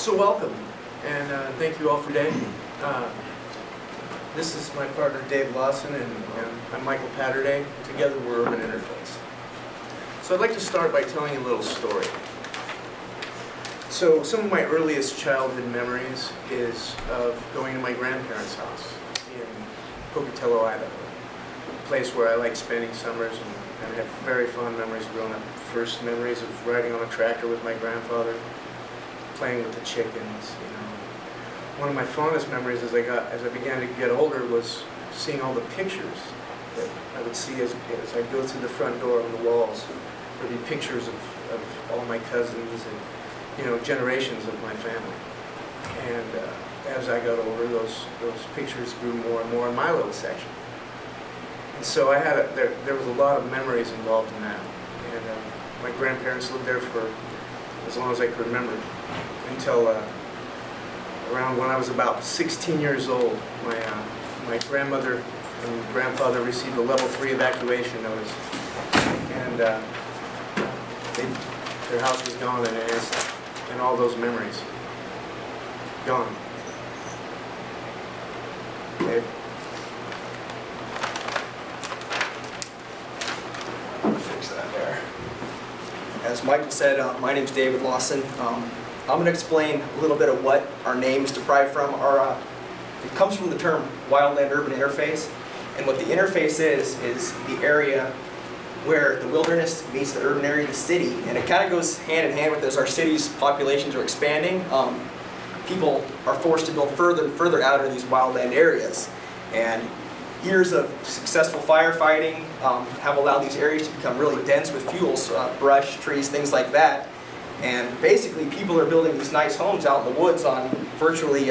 So welcome, and thank you all for today. This is my partner Dave Lawson, and I'm Michael Patterday. Together we're Urban Interface. So I'd like to start by telling you a little story. So some of my earliest childhood memories is of going to my grandparents' house in Pocatello, Idaho, a place where I like spending summers, and I have very fond memories of growing up. First memories of riding on a tractor with my grandfather, playing with the chickens, One of my fondest memories as I began to get older was seeing all the pictures that I would see as I go through the front door on the walls. There'd be pictures of all my cousins and, generations of my family. And as I got older, those pictures grew more and more in my little section. And so there was a lot of memories involved in that. And my grandparents lived there for as long as I could remember, until around when I was about 16 years old. My grandmother and grandfather received a level 3 evacuation notice, and their house was gone in an instant, and all those memories gone. Okay. Fix that there. As Michael said, my name's David Lawson. I'm going to explain a little bit of what our name is derived from. It comes from the term wildland-urban interface, and what the interface is the area where the wilderness meets the urban area, the city, and it kind of goes hand in hand with as our cities' populations are expanding. People are forced to build further and further out of these wildland areas, and years of successful firefighting have allowed these areas to become really dense with fuels, brush, trees, things like that. And basically people are building these nice homes out in the woods on virtually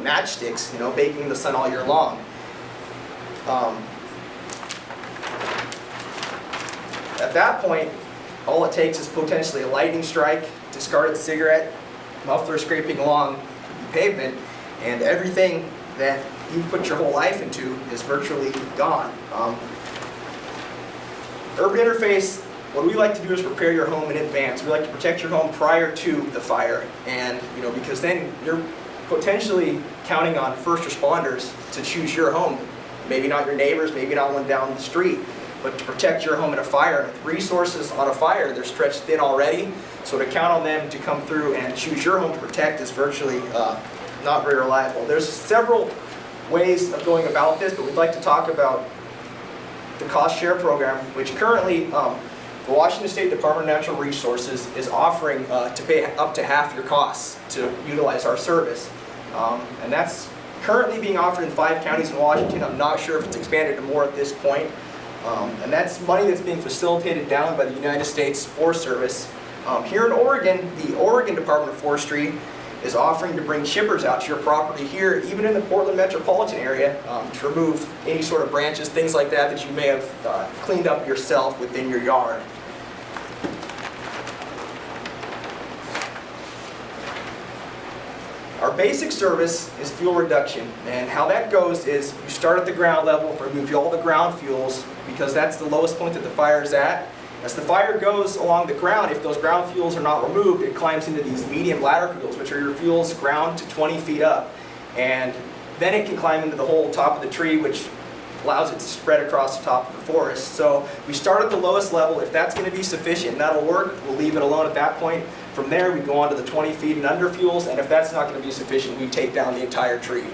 matchsticks, baking in the sun all year long. At that point, all it takes is potentially a lightning strike, discarded cigarette, muffler scraping along the pavement, and everything that you've put your whole life into is virtually gone. Urban Interface, what we like to do is prepare your home in advance. We like to protect your home prior to the fire, and because then you're potentially counting on first responders to choose your home. Maybe not your neighbors, maybe not one down the street, but to protect your home in a fire. And with resources on a fire, they're stretched thin already, so to count on them to come through and choose your home to protect is virtually not very reliable. There's several ways of going about this, but we'd like to talk about the cost share program, which currently the Washington State Department of Natural Resources is offering to pay up to half your costs to utilize our service. And that's currently being offered in 5 counties in Washington. I'm not sure if it's expanded to more at this point. And that's money that's being facilitated down by the United States Forest Service. Here in Oregon, the Oregon Department of Forestry is offering to bring chippers out to your property here, even in the Portland metropolitan area, to remove any sort of branches, things like that that you may have cleaned up yourself within your yard. Our basic service is fuel reduction, and how that goes is you start at the ground level, remove all the ground fuels, because that's the lowest point that the fire is at. As the fire goes along the ground, if those ground fuels are not removed, it climbs into these medium ladder fuels, which are your fuels ground to 20 feet up. And then it can climb into the whole top of the tree, which allows it to spread across the top of the forest. So we start at the lowest level. If that's going to be sufficient and that'll work, we'll leave it alone at that point. From there, we go on to the 20 feet and under fuels, and if that's not going to be sufficient, we take down the entire tree.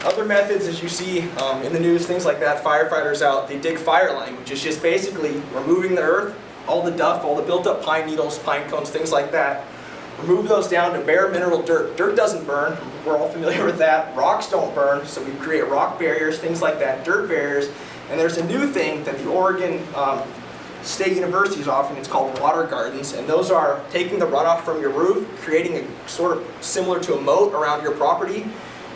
Other methods, as you see in the news, things like that, firefighters out, they dig fire line, which is just basically removing the earth, all the duff, all the built up pine needles, pine cones, things like that. Remove those down to bare mineral dirt. Dirt doesn't burn, we're all familiar with that. Rocks don't burn, so we create rock barriers, things like that, dirt barriers. And there's a new thing that the Oregon State University is offering, it's called water gardens, and those are taking the runoff from your roof, creating a sort of similar to a moat around your property,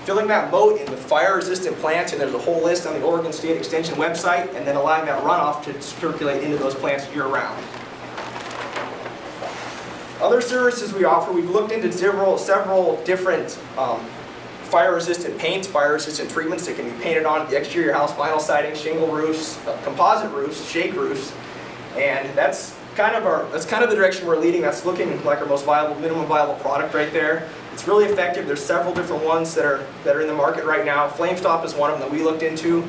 filling that moat in with fire-resistant plants, and there's a whole list on the Oregon State Extension website, and then allowing that runoff to circulate into those plants year-round. Other services we offer, we've looked into several different fire-resistant paints, fire-resistant treatments that can be painted on the exterior house, vinyl siding, shingle roofs, composite roofs, shake roofs, and that's that's kind of the direction we're leading. That's looking like our most viable, minimum viable product right there. It's really effective. There's several different ones that are in the market right now. FlameStop is one of them that we looked into.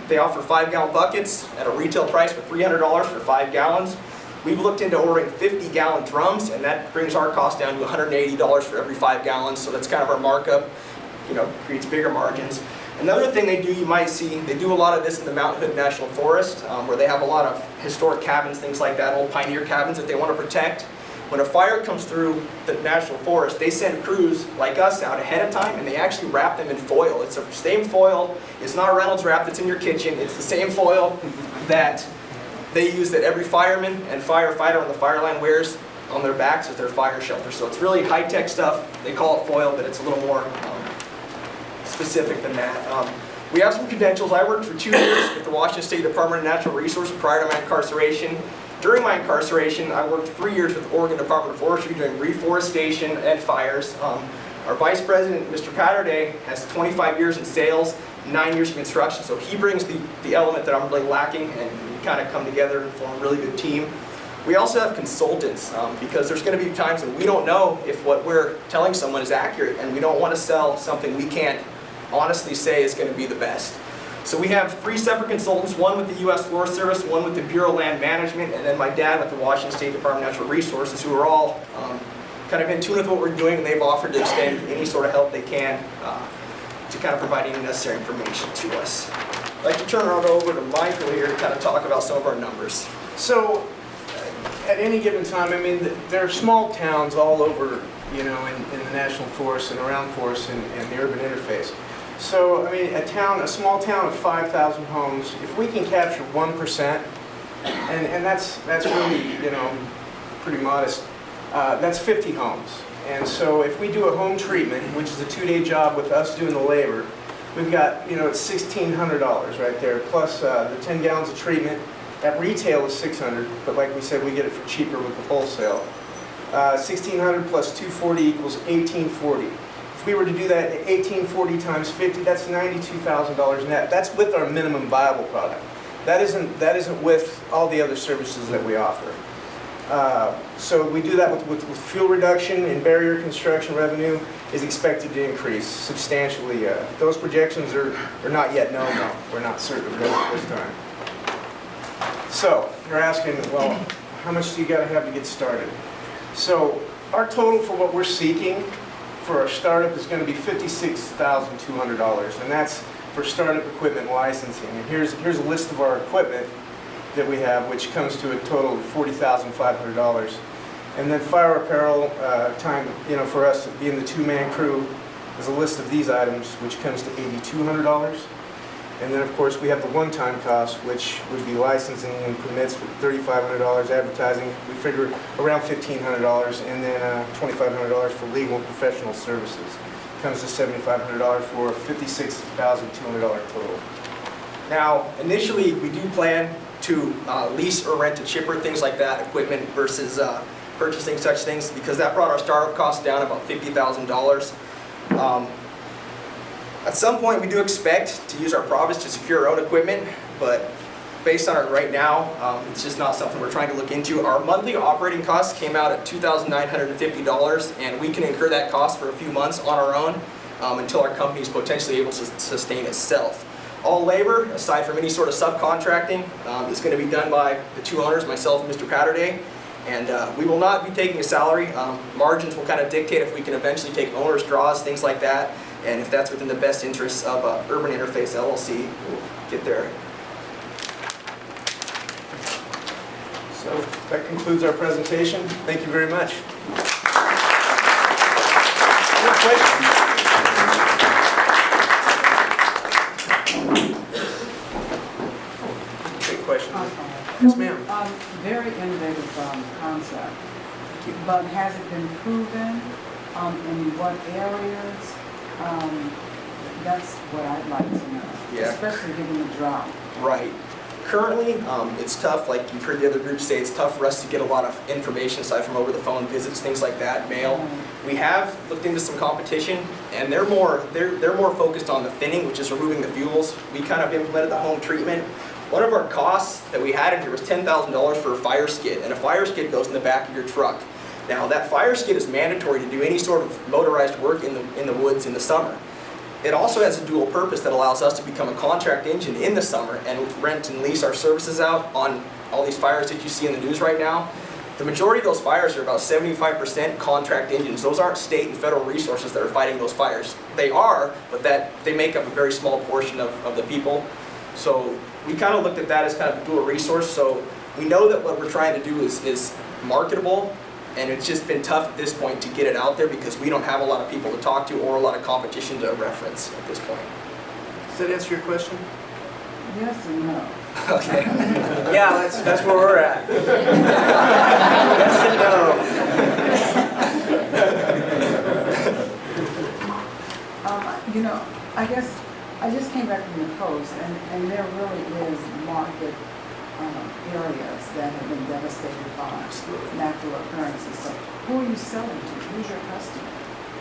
They offer 5-gallon buckets at a retail price for $300 for 5 gallons. We've looked into ordering 50-gallon drums, and that brings our cost down to $180 for every 5 gallons. So that's kind of our markup. Creates bigger margins. Another thing they do, you might see, they do a lot of this in the Mount Hood National Forest, where they have a lot of historic cabins, things like that, old pioneer cabins that they want to protect. When a fire comes through the National Forest, they send crews like us out ahead of time, and they actually wrap them in foil. It's the same foil. It's not a Reynolds wrap that's in your kitchen. It's the same foil that they use that every fireman and firefighter on the fire line wears on their backs as their fire shelter. So it's really high-tech stuff. They call it foil, but it's a little more specific than that. We have some credentials. I worked for 2 years with the Washington State Department of Natural Resources prior to my incarceration. During my incarceration, I worked 3 years with the Oregon Department of Forestry doing reforestation and fires. Our Vice President, Mr. Patterday, has 25 years in sales, 9 years in construction, so he brings the element that I'm really lacking, and we kind of come together and form a really good team. We also have consultants, because there's going to be times when we don't know if what we're telling someone is accurate, and we don't want to sell something we can't honestly say is going to be the best. So we have 3 separate consultants, one with the U.S. Forest Service, one with the Bureau of Land Management, and then my dad with the Washington State Department of Natural Resources, who are all kind of in tune with what we're doing, and they've offered to extend any sort of help they can to kind of provide any necessary information to us. I'd like to turn it over to Michael here to kind of talk about some of our numbers. So, at any given time, I mean, there are small towns all over, in the National Forest and around forests and the urban interface. So, I mean, a small town of 5,000 homes, if we can capture 1%, and that's really, pretty modest, that's 50 homes. And so if we do a home treatment, which is a 2-day job with us doing the labor, we've got, it's $1,600 right there, plus the 10 gallons of treatment. At retail is $600, but like we said, we get it for cheaper with the wholesale. 1,600 plus 240 equals 1,840. If we were to do that at 1,840 times 50, that's $92,000 net. That's with our minimum viable product. That isn't with all the other services that we offer. So we do that with fuel reduction, and barrier construction revenue is expected to increase substantially. Those projections are not yet known, though. We're not certain of those at this time. So you're asking, well, how much do you got to have to get started? So our total for what we're seeking for our startup is going to be $56,200, and that's for startup equipment licensing. And here's a list of our equipment that we have, which comes to a total of $40,500. And then fire apparel time, for us being the 2-man crew, is a list of these items, which comes to $8,200. And then, of course, we have the one-time cost, which would be licensing and permits with $3,500, advertising, we figure around $1,500, and then $2,500 for legal and professional services. Comes to $7,500 for a $56,200 total. Now, initially, we do plan to lease or rent a chipper, things like that, equipment versus purchasing such things, because that brought our startup costs down about $50,000. At some point, we do expect to use our profits to secure our own equipment, but based on it right now, it's just not something we're trying to look into. Our monthly operating costs came out at $2,950, and we can incur that cost for a few months on our own until our company is potentially able to sustain itself. All labor, aside from any sort of subcontracting, is going to be done by the 2 owners, myself and Mr. Patterday, and we will not be taking a salary. Margins will kind of dictate if we can eventually take owner's draws, things like that. And if that's within the best interests of Urban Interface LLC, we'll get there. So that concludes our presentation. Thank you very much. Any questions? Big question. Yes, ma'am. Very innovative concept, but has it been proven in what areas? That's what I'd like to know, Yeah. especially given the drought. Right. Currently, it's tough, like you've heard the other groups say, it's tough for us to get a lot of information aside from over the phone visits, things like that, mail. We have looked into some competition, and they're more focused on the thinning, which is removing the fuels. We kind of implemented the home treatment, One of our costs that we had in here was $10,000 for a fire skid, and a fire skid goes in the back of your truck. Now, that fire skid is mandatory to do any sort of motorized work in the woods in the summer. It also has a dual purpose that allows us to become a contract engine in the summer and rent and lease our services out on all these fires that you see in the news right now. The majority of those fires are about 75% contract engines. Those aren't state and federal resources that are fighting those fires. They are, but they make up a very small portion of the people. So we kind of looked at that as kind of a dual resource. So we know that what we're trying to do is marketable, and it's just been tough at this point to get it out there because we don't have a lot of people to talk to or a lot of competition to reference at this point. Does that answer your question? Yes and no. Okay. Yeah, that's where we're at. Yes and no. You know, I guess, I just came back from the coast, and there really is market areas that have been devastated by natural occurrences. So who are you selling to? Who's your customer?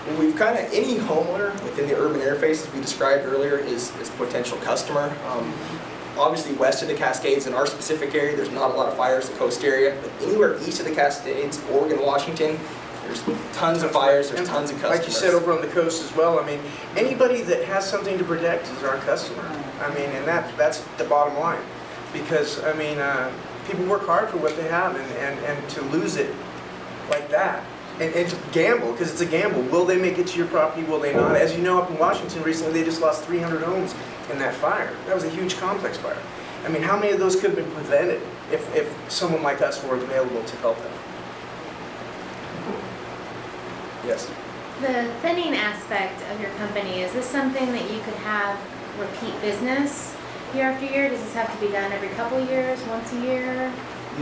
Well, we've kind of, any homeowner within the urban interface, as we described earlier, is a potential customer. Obviously west of the Cascades in our specific area, there's not a lot of fires in the coast area, but anywhere east of the Cascades, Oregon, Washington, there's tons of fires, there's tons of customers. Like you said, over on the coast as well, I mean, anybody that has something to protect is our customer. I mean, and that's the bottom line. Because, I mean, people work hard for what they have, and to lose it like that, and to gamble, because it's a gamble. Will they make it to your property? Will they not? As you know, up in Washington recently, they just lost 300 homes in that fire. That was a huge complex fire. I mean, how many of those could have been prevented if someone like us were available to help them? Yes? The thinning aspect of your company, is this something that you could have repeat business year after year? Does this have to be done every couple of years, once a year?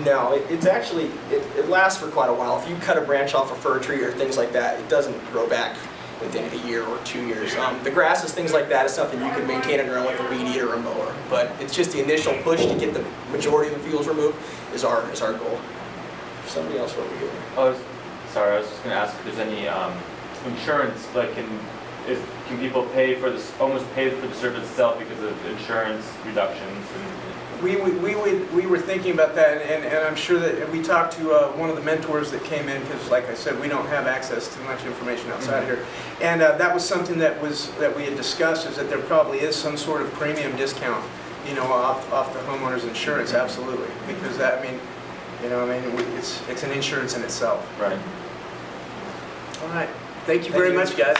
No, it's actually, it lasts for quite a while. If you cut a branch off a fir tree or things like that, it doesn't grow back within a year or 2 years. The grasses, things like that, is something you can maintain on your own with a weed eater or a mower. But it's just the initial push to get the majority of the fuels removed is our goal. Somebody else over here. Sorry, I was just going to ask if there's any insurance, like can people pay for this, almost pay for the service itself because of insurance reductions? We were thinking about that, and I'm sure that we talked to one of the mentors that came in, because like I said, we don't have access to much information outside here. And that was something that we had discussed, is that there probably is some sort of premium discount, you know, off the homeowner's insurance, absolutely. Because that, I mean, you know, I mean, it's an insurance in itself. Right. All right. Thank you very much, guys.